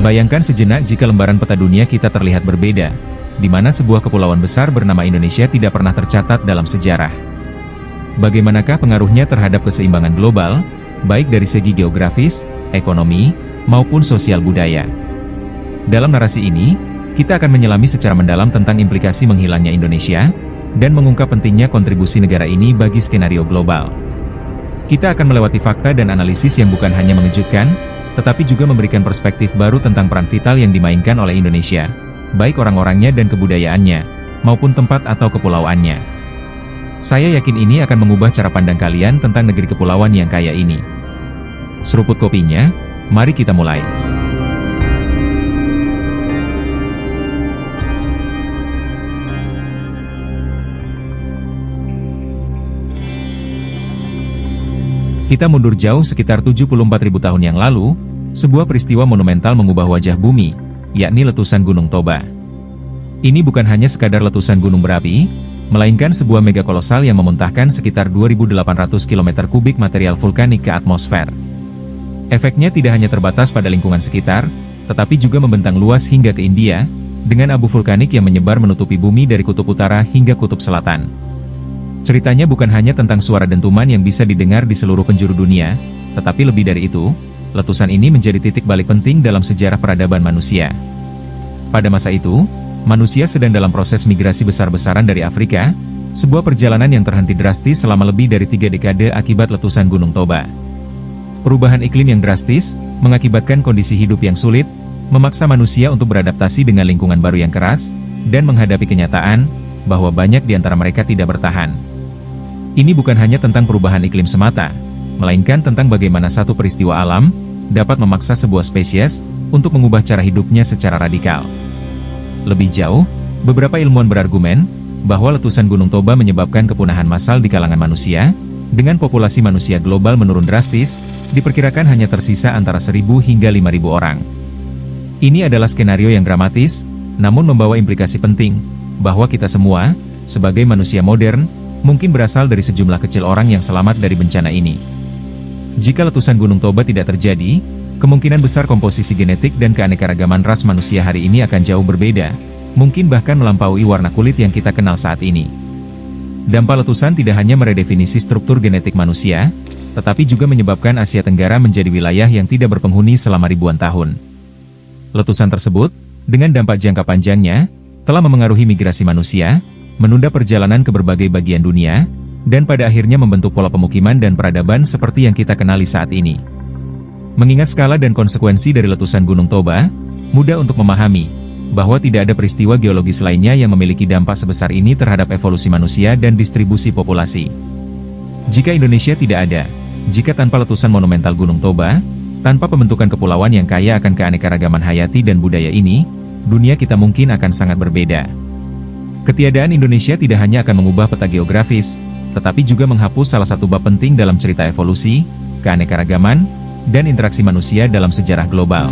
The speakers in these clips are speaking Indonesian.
Bayangkan sejenak jika lembaran peta dunia kita terlihat berbeda, di mana sebuah kepulauan besar bernama Indonesia tidak pernah tercatat dalam sejarah. Bagaimanakah pengaruhnya terhadap keseimbangan global, baik dari segi geografis, ekonomi, maupun sosial budaya? Dalam narasi ini, kita akan menyelami secara mendalam tentang implikasi menghilangnya Indonesia, dan mengungkap pentingnya kontribusi negara ini bagi skenario global. Kita akan melewati fakta dan analisis yang bukan hanya mengejutkan, tetapi juga memberikan perspektif baru tentang peran vital yang dimainkan oleh Indonesia, baik orang-orangnya dan kebudayaannya, maupun tempat atau kepulauannya. Saya yakin ini akan mengubah cara pandang kalian tentang negeri kepulauan yang kaya ini. Seruput kopinya, mari kita mulai. Kita mundur jauh sekitar 74.000 tahun yang lalu, sebuah peristiwa monumental mengubah wajah bumi, yakni letusan Gunung Toba. Ini bukan hanya sekadar letusan gunung berapi, melainkan sebuah megakolosal yang memuntahkan sekitar 2.800 km kubik material vulkanik ke atmosfer. Efeknya tidak hanya terbatas pada lingkungan sekitar, tetapi juga membentang luas hingga ke India, dengan abu vulkanik yang menyebar menutupi bumi dari kutub utara hingga kutub selatan. Ceritanya bukan hanya tentang suara dentuman yang bisa didengar di seluruh penjuru dunia, tetapi lebih dari itu, letusan ini menjadi titik balik penting dalam sejarah peradaban manusia. Pada masa itu, manusia sedang dalam proses migrasi besar-besaran dari Afrika, sebuah perjalanan yang terhenti drastis selama lebih dari 3 dekade akibat letusan Gunung Toba. Perubahan iklim yang drastis, mengakibatkan kondisi hidup yang sulit, memaksa manusia untuk beradaptasi dengan lingkungan baru yang keras, dan menghadapi kenyataan, bahwa banyak di antara mereka tidak bertahan. Ini bukan hanya tentang perubahan iklim semata, melainkan tentang bagaimana satu peristiwa alam dapat memaksa sebuah spesies untuk mengubah cara hidupnya secara radikal. Lebih jauh, beberapa ilmuwan berargumen bahwa letusan Gunung Toba menyebabkan kepunahan massal di kalangan manusia, dengan populasi manusia global menurun drastis, diperkirakan hanya tersisa antara 1.000 hingga 5.000 orang. Ini adalah skenario yang dramatis, namun membawa implikasi penting, bahwa kita semua, sebagai manusia modern, mungkin berasal dari sejumlah kecil orang yang selamat dari bencana ini. Jika letusan Gunung Toba tidak terjadi, kemungkinan besar komposisi genetik dan keanekaragaman ras manusia hari ini akan jauh berbeda, mungkin bahkan melampaui warna kulit yang kita kenal saat ini. Dampak letusan tidak hanya meredefinisi struktur genetik manusia, tetapi juga menyebabkan Asia Tenggara menjadi wilayah yang tidak berpenghuni selama ribuan tahun. Letusan tersebut, dengan dampak jangka panjangnya, telah memengaruhi migrasi manusia, menunda perjalanan ke berbagai bagian dunia, dan pada akhirnya membentuk pola pemukiman dan peradaban seperti yang kita kenali saat ini. Mengingat skala dan konsekuensi dari letusan Gunung Toba, mudah untuk memahami bahwa tidak ada peristiwa geologis lainnya yang memiliki dampak sebesar ini terhadap evolusi manusia dan distribusi populasi. Jika Indonesia tidak ada, jika tanpa letusan monumental Gunung Toba, tanpa pembentukan kepulauan yang kaya akan keanekaragaman hayati dan budaya ini, dunia kita mungkin akan sangat berbeda. Ketiadaan Indonesia tidak hanya akan mengubah peta geografis, tetapi juga menghapus salah satu bab penting dalam cerita evolusi, keanekaragaman, dan interaksi manusia dalam sejarah global.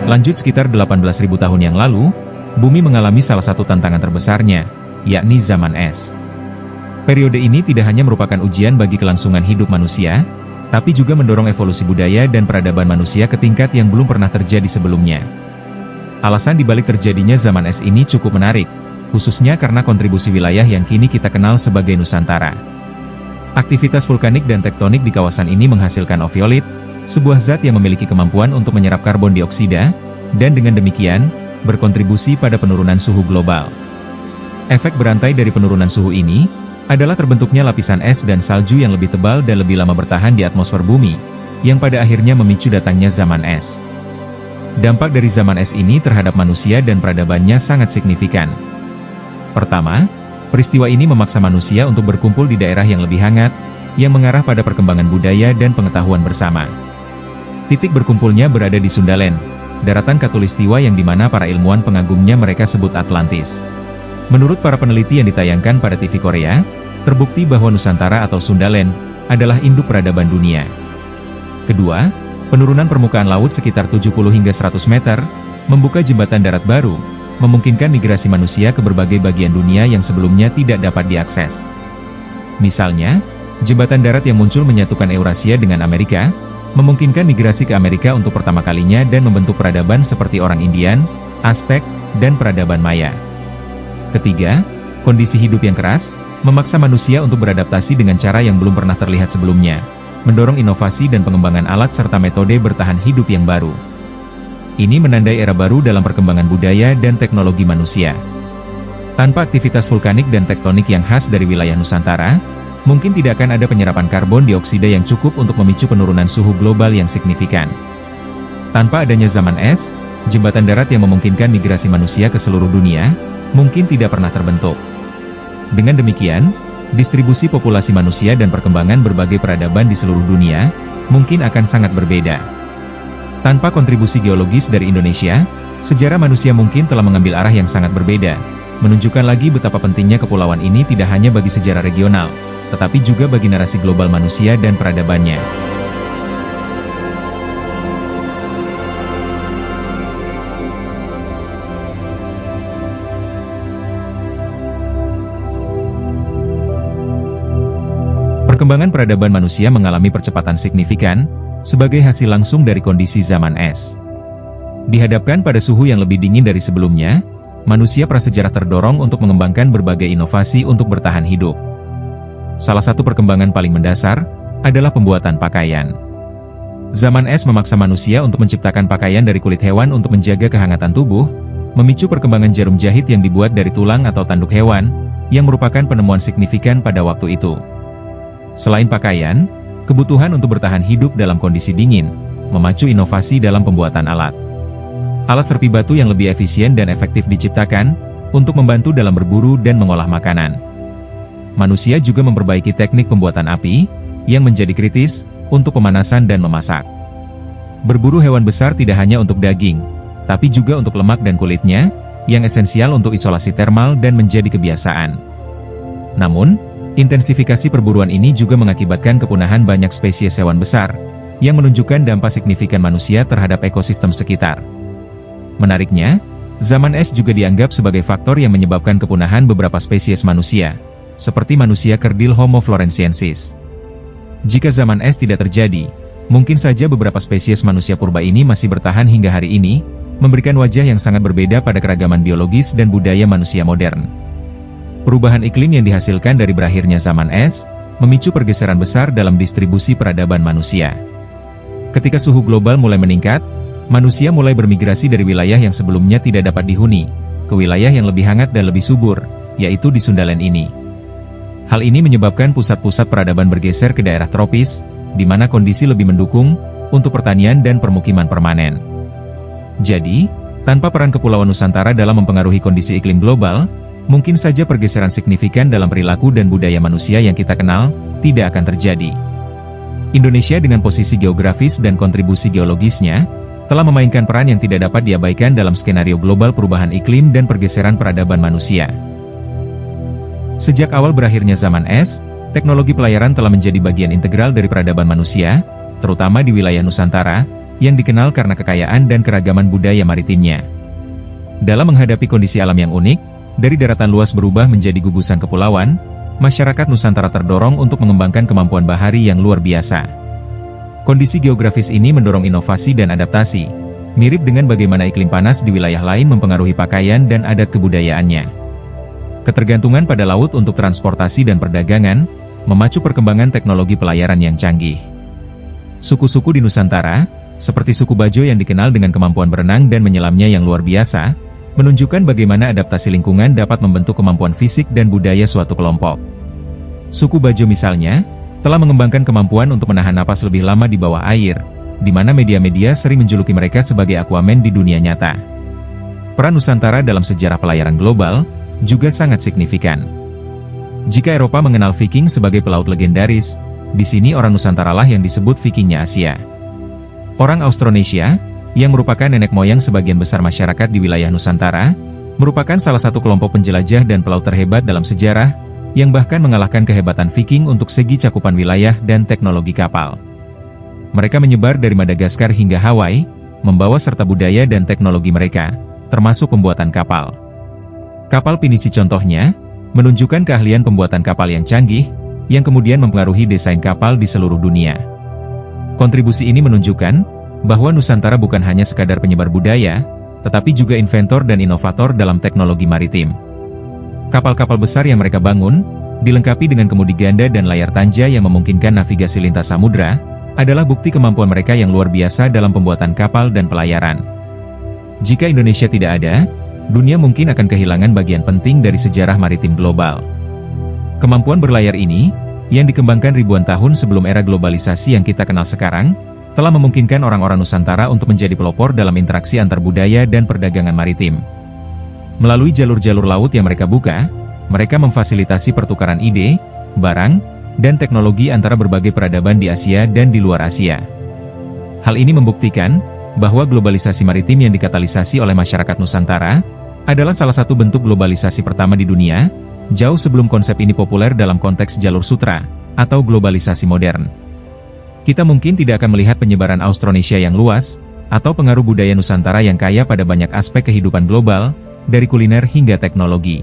Lanjut sekitar 18.000 tahun yang lalu, bumi mengalami salah satu tantangan terbesarnya, yakni zaman es. Periode ini tidak hanya merupakan ujian bagi kelangsungan hidup manusia, tapi juga mendorong evolusi budaya dan peradaban manusia ke tingkat yang belum pernah terjadi sebelumnya. Alasan dibalik terjadinya zaman es ini cukup menarik, khususnya karena kontribusi wilayah yang kini kita kenal sebagai Nusantara. Aktivitas vulkanik dan tektonik di kawasan ini menghasilkan oviolit, sebuah zat yang memiliki kemampuan untuk menyerap karbon dioksida, dan dengan demikian, berkontribusi pada penurunan suhu global. Efek berantai dari penurunan suhu ini adalah terbentuknya lapisan es dan salju yang lebih tebal dan lebih lama bertahan di atmosfer bumi, yang pada akhirnya memicu datangnya zaman es. Dampak dari zaman es ini terhadap manusia dan peradabannya sangat signifikan. Pertama, peristiwa ini memaksa manusia untuk berkumpul di daerah yang lebih hangat, yang mengarah pada perkembangan budaya dan pengetahuan bersama. Titik berkumpulnya berada di Sundaland, daratan Khatulistiwa yang dimana para ilmuwan pengagumnya mereka sebut Atlantis. Menurut para peneliti yang ditayangkan pada TV Korea, terbukti bahwa Nusantara atau Sundaland adalah induk peradaban dunia. Kedua, penurunan permukaan laut sekitar 70 hingga 100 meter, membuka jembatan darat baru, memungkinkan migrasi manusia ke berbagai bagian dunia yang sebelumnya tidak dapat diakses. Misalnya, jembatan darat yang muncul menyatukan Eurasia dengan Amerika, memungkinkan migrasi ke Amerika untuk pertama kalinya dan membentuk peradaban seperti orang Indian, Aztec, dan peradaban Maya. Ketiga, kondisi hidup yang keras, memaksa manusia untuk beradaptasi dengan cara yang belum pernah terlihat sebelumnya, mendorong inovasi dan pengembangan alat serta metode bertahan hidup yang baru. Ini menandai era baru dalam perkembangan budaya dan teknologi manusia. Tanpa aktivitas vulkanik dan tektonik yang khas dari wilayah Nusantara, mungkin tidak akan ada penyerapan karbon dioksida yang cukup untuk memicu penurunan suhu global yang signifikan. Tanpa adanya zaman es, jembatan darat yang memungkinkan migrasi manusia ke seluruh dunia, mungkin tidak pernah terbentuk. Dengan demikian, distribusi populasi manusia dan perkembangan berbagai peradaban di seluruh dunia, mungkin akan sangat berbeda. Tanpa kontribusi geologis dari Indonesia, sejarah manusia mungkin telah mengambil arah yang sangat berbeda, menunjukkan lagi betapa pentingnya kepulauan ini tidak hanya bagi sejarah regional, tetapi juga bagi narasi global manusia dan peradabannya. Perkembangan peradaban manusia mengalami percepatan signifikan, sebagai hasil langsung dari kondisi zaman es. Dihadapkan pada suhu yang lebih dingin dari sebelumnya, manusia prasejarah terdorong untuk mengembangkan berbagai inovasi untuk bertahan hidup. Salah satu perkembangan paling mendasar adalah pembuatan pakaian. Zaman es memaksa manusia untuk menciptakan pakaian dari kulit hewan untuk menjaga kehangatan tubuh, memicu perkembangan jarum jahit yang dibuat dari tulang atau tanduk hewan, yang merupakan penemuan signifikan pada waktu itu. Selain pakaian, kebutuhan untuk bertahan hidup dalam kondisi dingin, memacu inovasi dalam pembuatan alat. Alat serpi batu yang lebih efisien dan efektif diciptakan, untuk membantu dalam berburu dan mengolah makanan. Manusia juga memperbaiki teknik pembuatan api, yang menjadi kritis, untuk pemanasan dan memasak. Berburu hewan besar tidak hanya untuk daging, tapi juga untuk lemak dan kulitnya, yang esensial untuk isolasi termal dan menjadi kebiasaan. Namun, intensifikasi perburuan ini juga mengakibatkan kepunahan banyak spesies hewan besar, yang menunjukkan dampak signifikan manusia terhadap ekosistem sekitar. Menariknya, zaman es juga dianggap sebagai faktor yang menyebabkan kepunahan beberapa spesies manusia, seperti manusia kerdil Homo floresiensis. Jika zaman es tidak terjadi, mungkin saja beberapa spesies manusia purba ini masih bertahan hingga hari ini, memberikan wajah yang sangat berbeda pada keragaman biologis dan budaya manusia modern. Perubahan iklim yang dihasilkan dari berakhirnya zaman es, memicu pergeseran besar dalam distribusi peradaban manusia. Ketika suhu global mulai meningkat, manusia mulai bermigrasi dari wilayah yang sebelumnya tidak dapat dihuni, ke wilayah yang lebih hangat dan lebih subur, yaitu di Sundaland ini. Hal ini menyebabkan pusat-pusat peradaban bergeser ke daerah tropis, di mana kondisi lebih mendukung, untuk pertanian dan permukiman permanen. Jadi, tanpa peran Kepulauan Nusantara dalam mempengaruhi kondisi iklim global, mungkin saja pergeseran signifikan dalam perilaku dan budaya manusia yang kita kenal, tidak akan terjadi. Indonesia dengan posisi geografis dan kontribusi geologisnya, telah memainkan peran yang tidak dapat diabaikan dalam skenario global perubahan iklim dan pergeseran peradaban manusia. Sejak awal berakhirnya zaman es, teknologi pelayaran telah menjadi bagian integral dari peradaban manusia, terutama di wilayah Nusantara, yang dikenal karena kekayaan dan keragaman budaya maritimnya. Dalam menghadapi kondisi alam yang unik, dari daratan luas berubah menjadi gugusan kepulauan, masyarakat Nusantara terdorong untuk mengembangkan kemampuan bahari yang luar biasa. Kondisi geografis ini mendorong inovasi dan adaptasi, mirip dengan bagaimana iklim panas di wilayah lain mempengaruhi pakaian dan adat kebudayaannya. Ketergantungan pada laut untuk transportasi dan perdagangan, memacu perkembangan teknologi pelayaran yang canggih. Suku-suku di Nusantara, seperti suku Bajo yang dikenal dengan kemampuan berenang dan menyelamnya yang luar biasa, menunjukkan bagaimana adaptasi lingkungan dapat membentuk kemampuan fisik dan budaya suatu kelompok. Suku Bajo misalnya, telah mengembangkan kemampuan untuk menahan napas lebih lama di bawah air, di mana media-media sering menjuluki mereka sebagai Aquaman di dunia nyata. Peran Nusantara dalam sejarah pelayaran global, juga sangat signifikan. Jika Eropa mengenal Viking sebagai pelaut legendaris, di sini orang Nusantara lah yang disebut Vikingnya Asia. Orang Austronesia, yang merupakan nenek moyang sebagian besar masyarakat di wilayah Nusantara, merupakan salah satu kelompok penjelajah dan pelaut terhebat dalam sejarah, yang bahkan mengalahkan kehebatan Viking untuk segi cakupan wilayah dan teknologi kapal. Mereka menyebar dari Madagaskar hingga Hawaii, membawa serta budaya dan teknologi mereka, termasuk pembuatan kapal. Kapal pinisi contohnya, menunjukkan keahlian pembuatan kapal yang canggih, yang kemudian mempengaruhi desain kapal di seluruh dunia. Kontribusi ini menunjukkan bahwa Nusantara bukan hanya sekadar penyebar budaya, tetapi juga inventor dan inovator dalam teknologi maritim. Kapal-kapal besar yang mereka bangun, dilengkapi dengan kemudi ganda dan layar tanja yang memungkinkan navigasi lintas samudra, adalah bukti kemampuan mereka yang luar biasa dalam pembuatan kapal dan pelayaran. Jika Indonesia tidak ada, dunia mungkin akan kehilangan bagian penting dari sejarah maritim global. Kemampuan berlayar ini, yang dikembangkan ribuan tahun sebelum era globalisasi yang kita kenal sekarang, telah memungkinkan orang-orang Nusantara untuk menjadi pelopor dalam interaksi antar budaya dan perdagangan maritim. Melalui jalur-jalur laut yang mereka buka, mereka memfasilitasi pertukaran ide, barang, dan teknologi antara berbagai peradaban di Asia dan di luar Asia. Hal ini membuktikan bahwa globalisasi maritim yang dikatalisasi oleh masyarakat Nusantara adalah salah satu bentuk globalisasi pertama di dunia, jauh sebelum konsep ini populer dalam konteks jalur sutra, atau globalisasi modern. Kita mungkin tidak akan melihat penyebaran Austronesia yang luas, atau pengaruh budaya Nusantara yang kaya pada banyak aspek kehidupan global, dari kuliner hingga teknologi.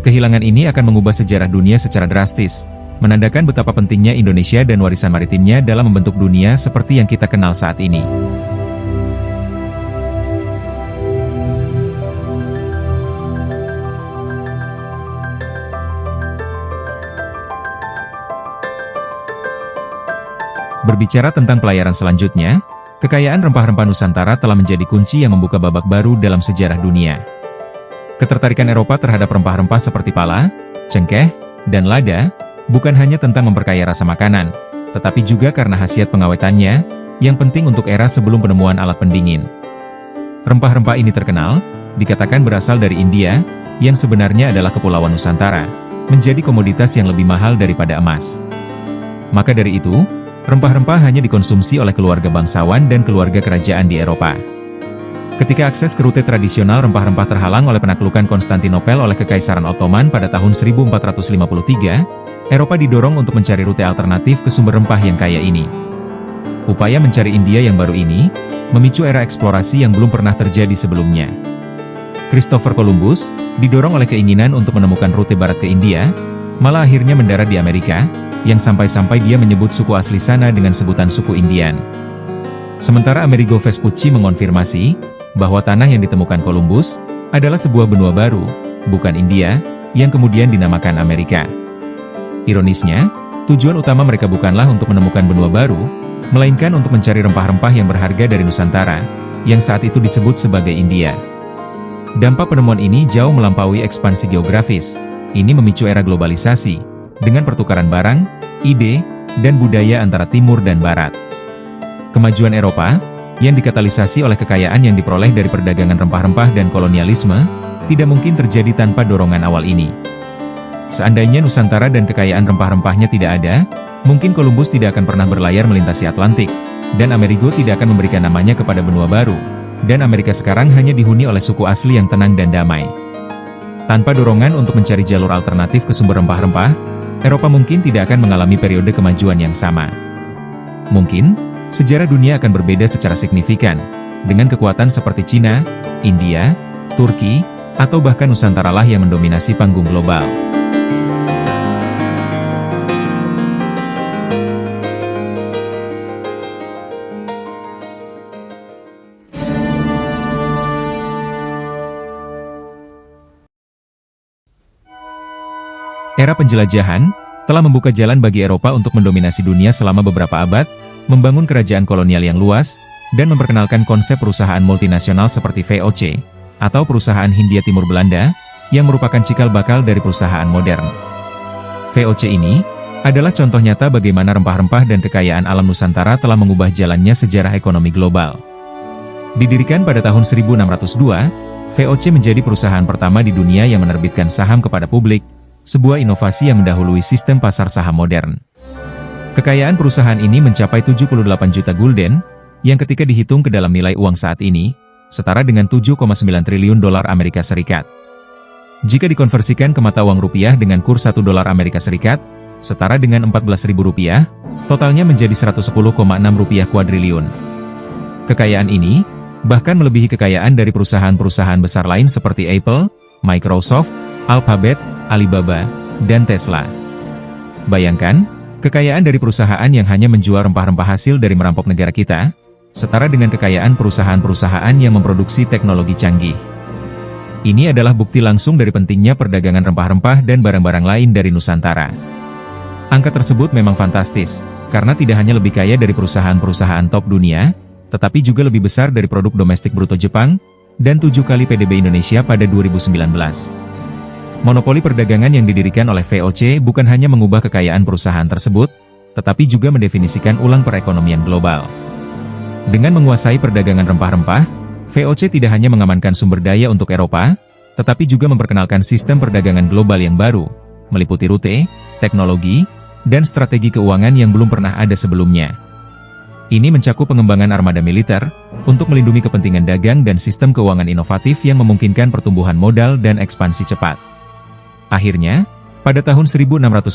Kehilangan ini akan mengubah sejarah dunia secara drastis, menandakan betapa pentingnya Indonesia dan warisan maritimnya dalam membentuk dunia seperti yang kita kenal saat ini. Berbicara tentang pelayaran selanjutnya, kekayaan rempah-rempah Nusantara telah menjadi kunci yang membuka babak baru dalam sejarah dunia. Ketertarikan Eropa terhadap rempah-rempah seperti pala, cengkeh, dan lada, bukan hanya tentang memperkaya rasa makanan, tetapi juga karena khasiat pengawetannya, yang penting untuk era sebelum penemuan alat pendingin. Rempah-rempah ini terkenal, dikatakan berasal dari India, yang sebenarnya adalah Kepulauan Nusantara, menjadi komoditas yang lebih mahal daripada emas. Maka dari itu, rempah-rempah hanya dikonsumsi oleh keluarga bangsawan dan keluarga kerajaan di Eropa. Ketika akses ke rute tradisional rempah-rempah terhalang oleh penaklukan Konstantinopel oleh Kekaisaran Ottoman pada tahun 1453, Eropa didorong untuk mencari rute alternatif ke sumber rempah yang kaya ini. Upaya mencari India yang baru ini, memicu era eksplorasi yang belum pernah terjadi sebelumnya. Christopher Columbus, didorong oleh keinginan untuk menemukan rute barat ke India, malah akhirnya mendarat di Amerika, yang sampai-sampai dia menyebut suku asli sana dengan sebutan suku Indian. Sementara Amerigo Vespucci mengonfirmasi bahwa tanah yang ditemukan Columbus adalah sebuah benua baru, bukan India, yang kemudian dinamakan Amerika. Ironisnya, tujuan utama mereka bukanlah untuk menemukan benua baru, melainkan untuk mencari rempah-rempah yang berharga dari Nusantara, yang saat itu disebut sebagai India. Dampak penemuan ini jauh melampaui ekspansi geografis. Ini memicu era globalisasi, dengan pertukaran barang, ide, dan budaya antara timur dan barat. Kemajuan Eropa, yang dikatalisasi oleh kekayaan yang diperoleh dari perdagangan rempah-rempah dan kolonialisme, tidak mungkin terjadi tanpa dorongan awal ini. Seandainya Nusantara dan kekayaan rempah-rempahnya tidak ada, mungkin Columbus tidak akan pernah berlayar melintasi Atlantik, dan Amerigo tidak akan memberikan namanya kepada benua baru, dan Amerika sekarang hanya dihuni oleh suku asli yang tenang dan damai. Tanpa dorongan untuk mencari jalur alternatif ke sumber rempah-rempah, Eropa mungkin tidak akan mengalami periode kemajuan yang sama. Mungkin, sejarah dunia akan berbeda secara signifikan, dengan kekuatan seperti Cina, India, Turki, atau bahkan Nusantara lah yang mendominasi panggung global. Era penjelajahan telah membuka jalan bagi Eropa untuk mendominasi dunia selama beberapa abad, membangun kerajaan kolonial yang luas, dan memperkenalkan konsep perusahaan multinasional seperti VOC, atau Perusahaan Hindia Timur Belanda, yang merupakan cikal bakal dari perusahaan modern. VOC ini adalah contoh nyata bagaimana rempah-rempah dan kekayaan alam Nusantara telah mengubah jalannya sejarah ekonomi global. Didirikan pada tahun 1602, VOC menjadi perusahaan pertama di dunia yang menerbitkan saham kepada publik, sebuah inovasi yang mendahului sistem pasar saham modern. Kekayaan perusahaan ini mencapai 78 juta gulden, yang ketika dihitung ke dalam nilai uang saat ini, setara dengan 7,9 triliun dolar Amerika Serikat. Jika dikonversikan ke mata uang rupiah dengan kurs 1 dolar Amerika Serikat, setara dengan 14.000 rupiah, totalnya menjadi 110,6 rupiah kuadriliun. Kekayaan ini bahkan melebihi kekayaan dari perusahaan-perusahaan besar lain seperti Apple, Microsoft, Alphabet, Alibaba, dan Tesla. Bayangkan, kekayaan dari perusahaan yang hanya menjual rempah-rempah hasil dari merampok negara kita, setara dengan kekayaan perusahaan-perusahaan yang memproduksi teknologi canggih. Ini adalah bukti langsung dari pentingnya perdagangan rempah-rempah dan barang-barang lain dari Nusantara. Angka tersebut memang fantastis, karena tidak hanya lebih kaya dari perusahaan-perusahaan top dunia, tetapi juga lebih besar dari produk domestik bruto Jepang, dan 7 kali PDB Indonesia pada 2019. Monopoli perdagangan yang didirikan oleh VOC bukan hanya mengubah kekayaan perusahaan tersebut, tetapi juga mendefinisikan ulang perekonomian global. Dengan menguasai perdagangan rempah-rempah, VOC tidak hanya mengamankan sumber daya untuk Eropa, tetapi juga memperkenalkan sistem perdagangan global yang baru, meliputi rute, teknologi, dan strategi keuangan yang belum pernah ada sebelumnya. Ini mencakup pengembangan armada militer, untuk melindungi kepentingan dagang dan sistem keuangan inovatif yang memungkinkan pertumbuhan modal dan ekspansi cepat. Akhirnya, pada tahun 1619,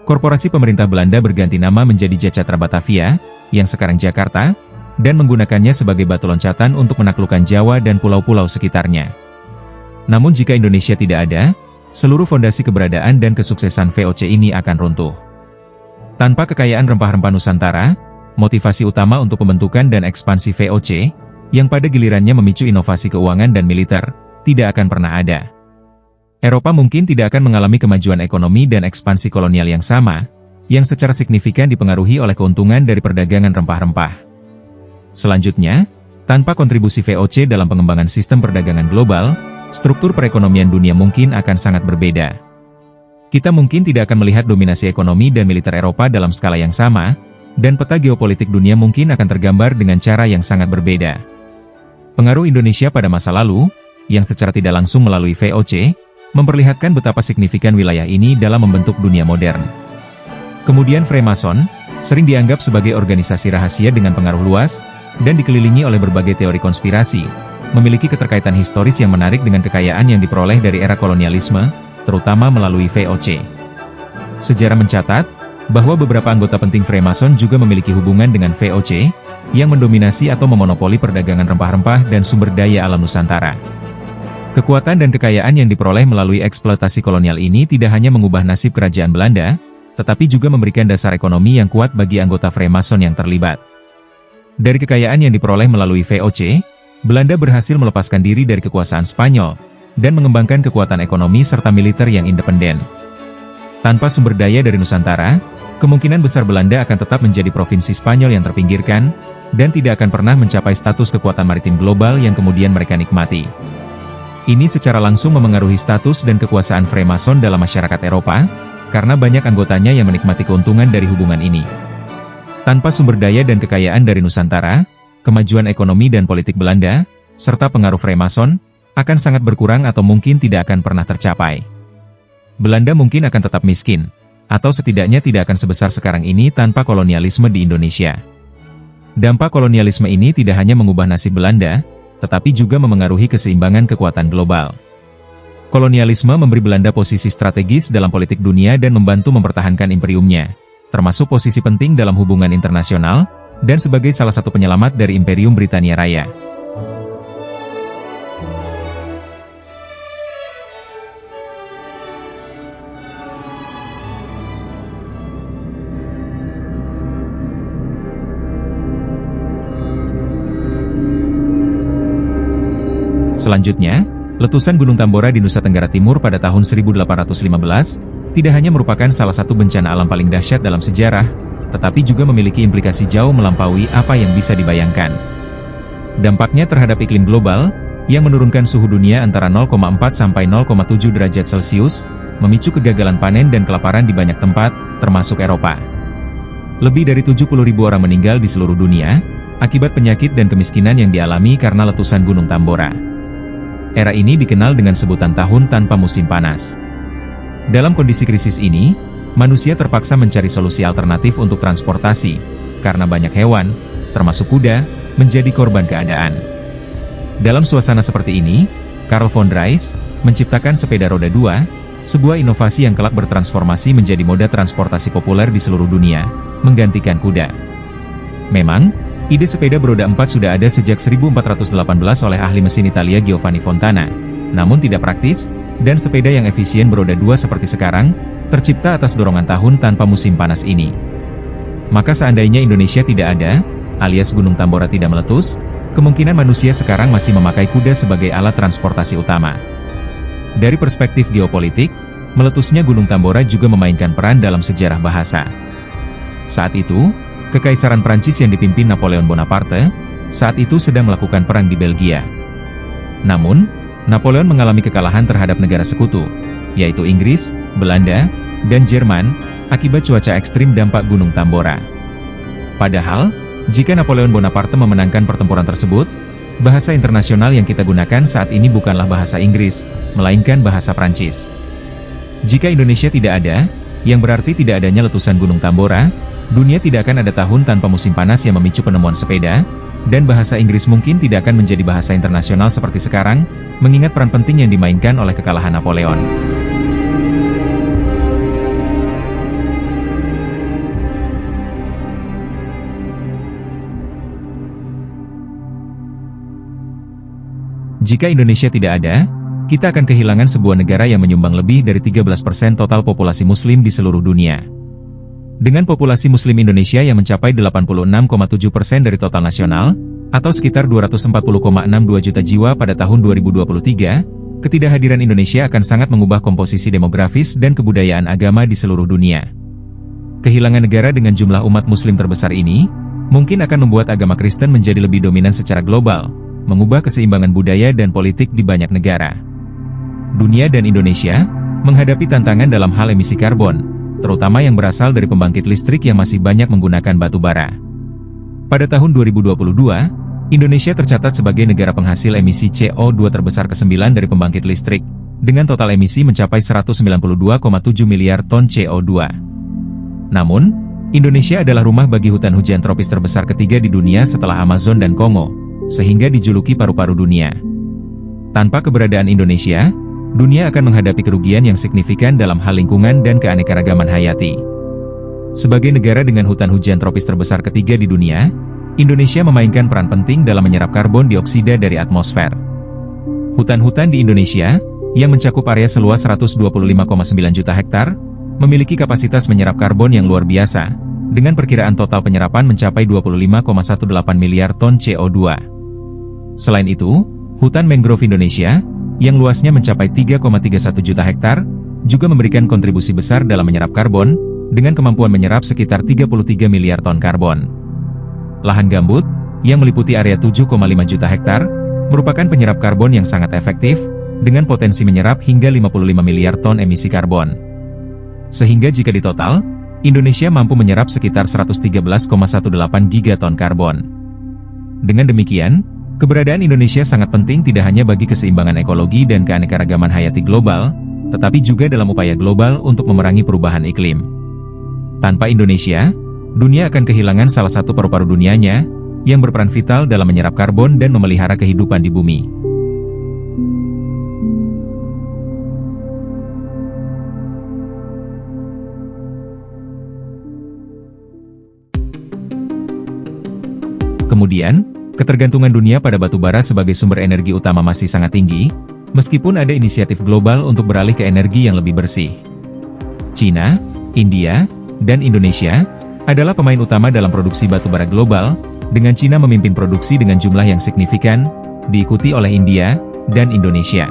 korporasi pemerintah Belanda berganti nama menjadi Jacatra Batavia, yang sekarang Jakarta, dan menggunakannya sebagai batu loncatan untuk menaklukkan Jawa dan pulau-pulau sekitarnya. Namun jika Indonesia tidak ada, seluruh fondasi keberadaan dan kesuksesan VOC ini akan runtuh. Tanpa kekayaan rempah-rempah Nusantara, motivasi utama untuk pembentukan dan ekspansi VOC, yang pada gilirannya memicu inovasi keuangan dan militer, tidak akan pernah ada. Eropa mungkin tidak akan mengalami kemajuan ekonomi dan ekspansi kolonial yang sama, yang secara signifikan dipengaruhi oleh keuntungan dari perdagangan rempah-rempah. Selanjutnya, tanpa kontribusi VOC dalam pengembangan sistem perdagangan global, struktur perekonomian dunia mungkin akan sangat berbeda. Kita mungkin tidak akan melihat dominasi ekonomi dan militer Eropa dalam skala yang sama, dan peta geopolitik dunia mungkin akan tergambar dengan cara yang sangat berbeda. Pengaruh Indonesia pada masa lalu, yang secara tidak langsung melalui VOC, memperlihatkan betapa signifikan wilayah ini dalam membentuk dunia modern. Kemudian Freemason, sering dianggap sebagai organisasi rahasia dengan pengaruh luas, dan dikelilingi oleh berbagai teori konspirasi, memiliki keterkaitan historis yang menarik dengan kekayaan yang diperoleh dari era kolonialisme, terutama melalui VOC. Sejarah mencatat, bahwa beberapa anggota penting Freemason juga memiliki hubungan dengan VOC, yang mendominasi atau memonopoli perdagangan rempah-rempah dan sumber daya alam Nusantara. Kekuatan dan kekayaan yang diperoleh melalui eksploitasi kolonial ini tidak hanya mengubah nasib kerajaan Belanda, tetapi juga memberikan dasar ekonomi yang kuat bagi anggota Freemason yang terlibat. Dari kekayaan yang diperoleh melalui VOC, Belanda berhasil melepaskan diri dari kekuasaan Spanyol, dan mengembangkan kekuatan ekonomi serta militer yang independen. Tanpa sumber daya dari Nusantara, kemungkinan besar Belanda akan tetap menjadi provinsi Spanyol yang terpinggirkan, dan tidak akan pernah mencapai status kekuatan maritim global yang kemudian mereka nikmati. Ini secara langsung memengaruhi status dan kekuasaan Freemason dalam masyarakat Eropa, karena banyak anggotanya yang menikmati keuntungan dari hubungan ini. Tanpa sumber daya dan kekayaan dari Nusantara, kemajuan ekonomi dan politik Belanda, serta pengaruh Freemason, akan sangat berkurang atau mungkin tidak akan pernah tercapai. Belanda mungkin akan tetap miskin, atau setidaknya tidak akan sebesar sekarang ini tanpa kolonialisme di Indonesia. Dampak kolonialisme ini tidak hanya mengubah nasib Belanda, tetapi juga memengaruhi keseimbangan kekuatan global. Kolonialisme memberi Belanda posisi strategis dalam politik dunia dan membantu mempertahankan imperiumnya, termasuk posisi penting dalam hubungan internasional, dan sebagai salah satu penyelamat dari Imperium Britania Raya. Selanjutnya, letusan Gunung Tambora di Nusa Tenggara Timur pada tahun 1815, tidak hanya merupakan salah satu bencana alam paling dahsyat dalam sejarah, tetapi juga memiliki implikasi jauh melampaui apa yang bisa dibayangkan. Dampaknya terhadap iklim global, yang menurunkan suhu dunia antara 0,4 sampai 0,7 derajat Celcius, memicu kegagalan panen dan kelaparan di banyak tempat, termasuk Eropa. Lebih dari 70.000 orang meninggal di seluruh dunia, akibat penyakit dan kemiskinan yang dialami karena letusan Gunung Tambora. Era ini dikenal dengan sebutan tahun tanpa musim panas. Dalam kondisi krisis ini, manusia terpaksa mencari solusi alternatif untuk transportasi, karena banyak hewan, termasuk kuda, menjadi korban keadaan. Dalam suasana seperti ini, Karl von Drais menciptakan sepeda roda 2, sebuah inovasi yang kelak bertransformasi menjadi moda transportasi populer di seluruh dunia, menggantikan kuda. Memang, Ide sepeda beroda 4 sudah ada sejak 1418 oleh ahli mesin Italia Giovanni Fontana, namun tidak praktis, dan sepeda yang efisien beroda 2 seperti sekarang, tercipta atas dorongan tahun tanpa musim panas ini. Maka seandainya Indonesia tidak ada, alias Gunung Tambora tidak meletus, kemungkinan manusia sekarang masih memakai kuda sebagai alat transportasi utama. Dari perspektif geopolitik, meletusnya Gunung Tambora juga memainkan peran dalam sejarah bahasa. Saat itu, Kekaisaran Prancis yang dipimpin Napoleon Bonaparte, saat itu sedang melakukan perang di Belgia. Namun, Napoleon mengalami kekalahan terhadap negara sekutu, yaitu Inggris, Belanda, dan Jerman, akibat cuaca ekstrim dampak Gunung Tambora. Padahal, jika Napoleon Bonaparte memenangkan pertempuran tersebut, bahasa internasional yang kita gunakan saat ini bukanlah bahasa Inggris, melainkan bahasa Prancis. Jika Indonesia tidak ada, yang berarti tidak adanya letusan Gunung Tambora, dunia tidak akan ada tahun tanpa musim panas yang memicu penemuan sepeda, dan bahasa Inggris mungkin tidak akan menjadi bahasa internasional seperti sekarang, mengingat peran penting yang dimainkan oleh kekalahan Napoleon. Jika Indonesia tidak ada, kita akan kehilangan sebuah negara yang menyumbang lebih dari 13% total populasi muslim di seluruh dunia. Dengan populasi muslim Indonesia yang mencapai 86,7% dari total nasional, atau sekitar 240,62 juta jiwa pada tahun 2023, ketidakhadiran Indonesia akan sangat mengubah komposisi demografis dan kebudayaan agama di seluruh dunia. Kehilangan negara dengan jumlah umat muslim terbesar ini, mungkin akan membuat agama Kristen menjadi lebih dominan secara global, mengubah keseimbangan budaya dan politik di banyak negara. Dunia dan Indonesia menghadapi tantangan dalam hal emisi karbon, terutama yang berasal dari pembangkit listrik yang masih banyak menggunakan batu bara. Pada tahun 2022, Indonesia tercatat sebagai negara penghasil emisi CO2 terbesar ke-9 dari pembangkit listrik, dengan total emisi mencapai 192,7 miliar ton CO2. Namun, Indonesia adalah rumah bagi hutan hujan tropis terbesar ketiga di dunia setelah Amazon dan Kongo, sehingga dijuluki paru-paru dunia. Tanpa keberadaan Indonesia, dunia akan menghadapi kerugian yang signifikan dalam hal lingkungan dan keanekaragaman hayati. Sebagai negara dengan hutan hujan tropis terbesar ketiga di dunia, Indonesia memainkan peran penting dalam menyerap karbon dioksida dari atmosfer. Hutan-hutan di Indonesia, yang mencakup area seluas 125,9 juta hektar, memiliki kapasitas menyerap karbon yang luar biasa, dengan perkiraan total penyerapan mencapai 25,18 miliar ton CO2. Selain itu, hutan mangrove Indonesia, yang luasnya mencapai 3,31 juta hektar, juga memberikan kontribusi besar dalam menyerap karbon, dengan kemampuan menyerap sekitar 33 miliar ton karbon. Lahan gambut, yang meliputi area 7,5 juta hektar, merupakan penyerap karbon yang sangat efektif, dengan potensi menyerap hingga 55 miliar ton emisi karbon. Sehingga jika ditotal, Indonesia mampu menyerap sekitar 113,18 gigaton karbon. Dengan demikian, keberadaan Indonesia sangat penting tidak hanya bagi keseimbangan ekologi dan keanekaragaman hayati global, tetapi juga dalam upaya global untuk memerangi perubahan iklim. Tanpa Indonesia, dunia akan kehilangan salah satu paru-paru dunianya, yang berperan vital dalam menyerap karbon dan memelihara kehidupan di bumi. Kemudian, ketergantungan dunia pada batu bara sebagai sumber energi utama masih sangat tinggi, meskipun ada inisiatif global untuk beralih ke energi yang lebih bersih. China, India, dan Indonesia adalah pemain utama dalam produksi batu bara global, dengan China memimpin produksi dengan jumlah yang signifikan, diikuti oleh India dan Indonesia.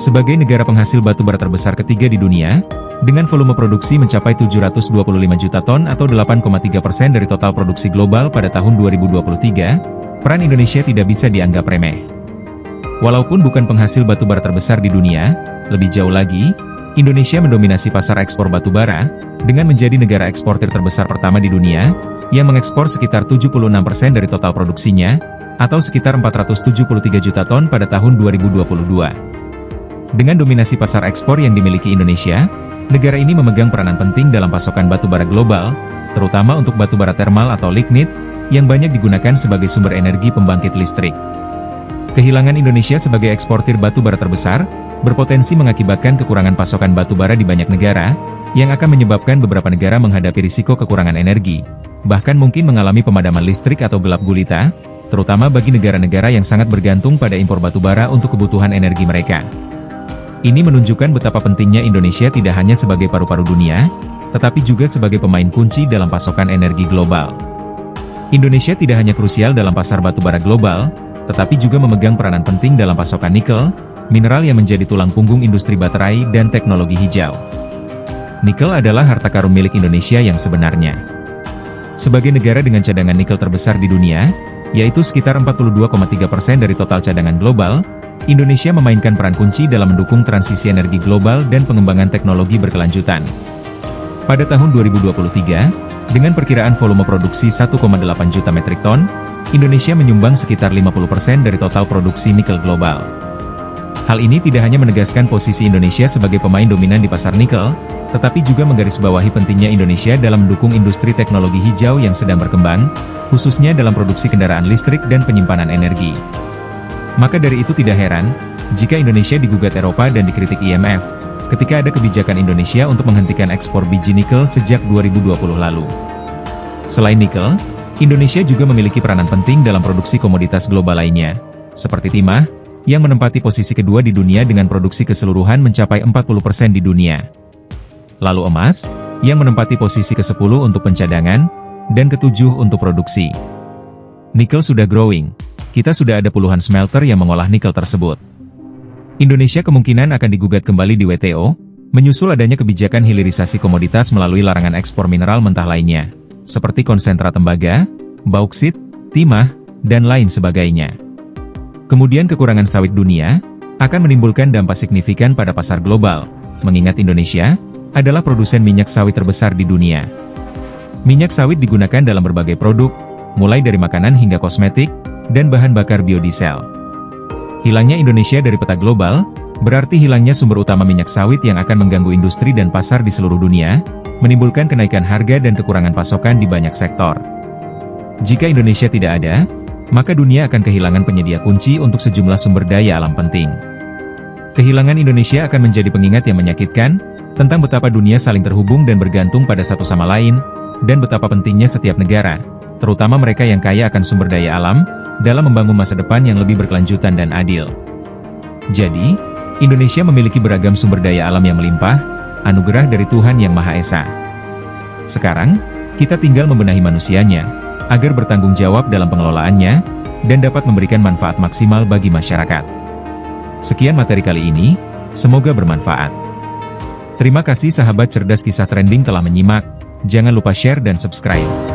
Sebagai negara penghasil batu bara terbesar ketiga di dunia, dengan volume produksi mencapai 725 juta ton atau 8,3% dari total produksi global pada tahun 2023, peran Indonesia tidak bisa dianggap remeh. Walaupun bukan penghasil batu bara terbesar di dunia, lebih jauh lagi, Indonesia mendominasi pasar ekspor batu bara, dengan menjadi negara eksportir terbesar pertama di dunia, yang mengekspor sekitar 76% dari total produksinya, atau sekitar 473 juta ton pada tahun 2022. Dengan dominasi pasar ekspor yang dimiliki Indonesia, negara ini memegang peranan penting dalam pasokan batu bara global, terutama untuk batu bara termal atau lignit, yang banyak digunakan sebagai sumber energi pembangkit listrik. Kehilangan Indonesia sebagai eksportir batu bara terbesar, berpotensi mengakibatkan kekurangan pasokan batu bara di banyak negara, yang akan menyebabkan beberapa negara menghadapi risiko kekurangan energi, bahkan mungkin mengalami pemadaman listrik atau gelap gulita, terutama bagi negara-negara yang sangat bergantung pada impor batubara untuk kebutuhan energi mereka. Ini menunjukkan betapa pentingnya Indonesia tidak hanya sebagai paru-paru dunia, tetapi juga sebagai pemain kunci dalam pasokan energi global. Indonesia tidak hanya krusial dalam pasar batubara global, tetapi juga memegang peranan penting dalam pasokan nikel, mineral yang menjadi tulang punggung industri baterai dan teknologi hijau. Nikel adalah harta karun milik Indonesia yang sebenarnya. Sebagai negara dengan cadangan nikel terbesar di dunia, yaitu sekitar 42,3% dari total cadangan global, Indonesia memainkan peran kunci dalam mendukung transisi energi global dan pengembangan teknologi berkelanjutan. Pada tahun 2023, dengan perkiraan volume produksi 1,8 juta metrik ton, Indonesia menyumbang sekitar 50% dari total produksi nikel global. Hal ini tidak hanya menegaskan posisi Indonesia sebagai pemain dominan di pasar nikel, tetapi juga menggarisbawahi pentingnya Indonesia dalam mendukung industri teknologi hijau yang sedang berkembang, khususnya dalam produksi kendaraan listrik dan penyimpanan energi. Maka dari itu tidak heran, jika Indonesia digugat Eropa dan dikritik IMF, ketika ada kebijakan Indonesia untuk menghentikan ekspor biji nikel sejak 2020 lalu. Selain nikel, Indonesia juga memiliki peranan penting dalam produksi komoditas global lainnya, seperti timah, yang menempati posisi kedua di dunia dengan produksi keseluruhan mencapai 40% di dunia. Lalu emas, yang menempati posisi ke-10 untuk pencadangan, dan ke-7 untuk produksi. Nikel sudah growing. Kita sudah ada puluhan smelter yang mengolah nikel tersebut. Indonesia kemungkinan akan digugat kembali di WTO, menyusul adanya kebijakan hilirisasi komoditas melalui larangan ekspor mineral mentah lainnya, seperti konsentrat tembaga, bauksit, timah, dan lain sebagainya. Kemudian kekurangan sawit dunia akan menimbulkan dampak signifikan pada pasar global, mengingat Indonesia adalah produsen minyak sawit terbesar di dunia. Minyak sawit digunakan dalam berbagai produk, mulai dari makanan hingga kosmetik, dan bahan bakar biodiesel. Hilangnya Indonesia dari peta global, berarti hilangnya sumber utama minyak sawit yang akan mengganggu industri dan pasar di seluruh dunia, menimbulkan kenaikan harga dan kekurangan pasokan di banyak sektor. Jika Indonesia tidak ada, maka dunia akan kehilangan penyedia kunci untuk sejumlah sumber daya alam penting. Kehilangan Indonesia akan menjadi pengingat yang menyakitkan, tentang betapa dunia saling terhubung dan bergantung pada satu sama lain, dan betapa pentingnya setiap negara, terutama mereka yang kaya akan sumber daya alam, dalam membangun masa depan yang lebih berkelanjutan dan adil. Jadi, Indonesia memiliki beragam sumber daya alam yang melimpah, anugerah dari Tuhan Yang Maha Esa. Sekarang, kita tinggal membenahi manusianya, agar bertanggung jawab dalam pengelolaannya, dan dapat memberikan manfaat maksimal bagi masyarakat. Sekian materi kali ini, semoga bermanfaat. Terima kasih sahabat cerdas kisah trending telah menyimak, jangan lupa share dan subscribe.